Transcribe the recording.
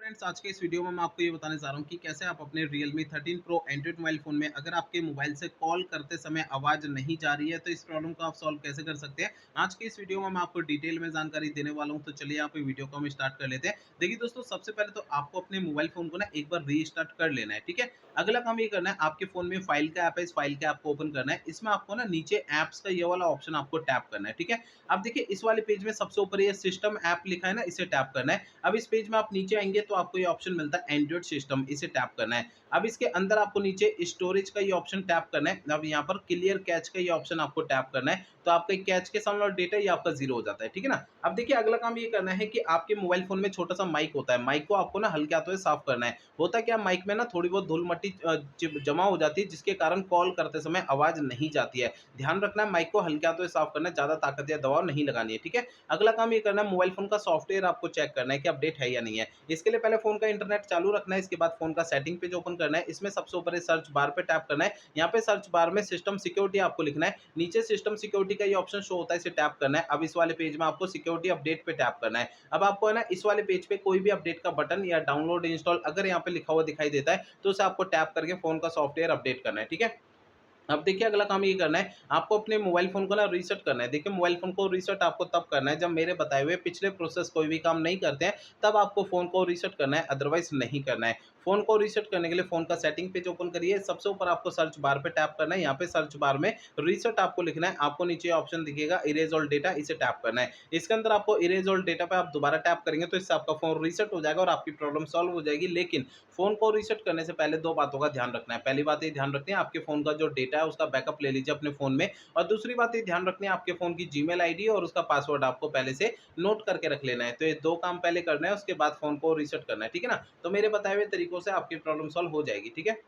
Friends, आज के इस वीडियो में मैं आपको ये बताने जा रहा हूँ कि कैसे आप अपने Realme 13 Pro Android mobile phone में अगर आपके मोबाइल से कॉल करते समय आवाज़ नहीं जा रही है, तो इस प्रॉब्लम को आप सॉल्व कैसे कर सकते हैं। आज के इस वीडियो में मैं आपको डिटेल में जानकारी देने वाला हूँ, तो चलिए यहाँ पे वीडियो को हम स्टार्ट कर लेते हैं। देखिए दोस्तों, सबसे पहले तो आपको अपने मोबाइल फ़ोन को ना एक बार रीस्टार्ट कर लेना है, ठीक है। अगला काम ये करना है, आपके फ़ोन में फाइल का ऐप है, इस फाइल के ऐप को ओपन करना है। इसमें आपको ना नीचे ऐप्स का ये वाला ऑप्शन आपको टैप करना है, ठीक है। अब देखिए इस वाले पेज में सबसे ऊपर ये सिस्टम ऐप लिखा है ना, इसे टैप करना है। अब इस पेज में आप नीचे आएँगे तो आपको ये ऑप्शन मिलता है एंड्रॉइड सिस्टम, इसे टैप करना है। अब इसके अंदर आपको नीचे स्टोरेज का ये ऑप्शन टैप करना है। अब यहाँ पर क्लियर कैच का ये ऑप्शन आपको टैप करना है। तो आपका कैच के सामने डेटा ये आपका ज़ीरो हो जाता है, ठीक है ना? अब देखिए अगला काम ये करना है कि आपके मोबाइल फ़ोन में छोटा-सा माइक होता है, माइक को आपको ना हल्के हाथों से साफ करना है। होता क्या है, माइक में ना थोड़ी बहुत धूल-मट्टी चिप जमा हो जाती है, जिसके कारण कॉल करते समय आवाज़ नहीं जाती है। ध्यान रखना है, माइक को हल्के हाथों से साफ करना है, ज़्यादा ताकत या दबाव नहीं लगानी है, ठीक है? अगला काम ये करना है, मोबाइल फ़ोन का सॉफ्टवेयर आपको चेक करना है कि अपडेट है या नहीं है। इसके लिए पहले फ़ोन का इंटरनेट चालू रखना है, इसके बाद फ़ोन का सेटिंग पेज ओपन करना है। इसमें सबसे ऊपर ये सर्च बार पे टैप करना है। यहाँ पे सर्च बार में सिस्टम सिक्योरिटी आपको लिखना है। नीचे सिस्टम सिक्योरिटी का ये ऑप्शन शो होता है, इसे टैप करना है। अब इस वाले पेज में आपको सिक्योरिटी अपडेट पे टैप करना है। अब आपको है ना इस वाले पेज पे कोई भी अपडेट का बटन या डाउनलोड इंस्टॉल अगर यहाँ पे लिखा हुआ दिखाई देता है, तो उसे आपको टैप करके फ़ोन का सॉफ्टवेयर अपडेट करना है, ठीक है? अब देखिए अगला काम ये करना है, आपको अपने मोबाइल फ़ोन को ना रीसेट करना है। देखिए मोबाइल फ़ोन को रीसेट आपको तब करना है जब मेरे बताए हुए पिछले प्रोसेस कोई भी काम नहीं करते हैं, तब आपको फ़ोन को रीसेट करना है, अदरवाइज़ नहीं करना है। फ़ोन को रीसेट करने के लिए फ़ोन का सेटिंग पेज ओपन करिए, सबसे ऊपर आपको सर्च बार पे टैप करना है, यहाँ पे सर्च बार में रीसेट आपको लिखना है, आपको नीचे ऑप्शन दिखेगा इरेज़ ऑल डेटा, इसे टैप करना है। इसके अंदर आपको इरेज़ ऑल डेटा पे आप दोबारा टैप करेंगे तो इससे आपका फ़ोन रीसेट हो जाएगा और आपकी प्रॉब्लम सॉल्व हो जाएगी। लेकिन फ़ोन को रीसेट करने से पहले 2 बातों का ध्यान रखना है। पहली बात ये ध्यान रखनी है, आपके फ़ोन का जो डेटा है उसका बैकअप ले लीजिए अपने फ़ोन में, और दूसरी बात ये ध्यान रखनी है, आपके फ़ोन की जीमेल आईडी और उसका पासवर्ड आपको पहले से नोट करके रख लेना है। तो ये 2 काम पहले करना है, उसके बाद फ़ोन को रीसेट करना है, ठीक है ना? तो मेरे बताए हुए तरीकों से आपकी प्रॉब्लम सॉल्व हो जाएगी, ठीक है?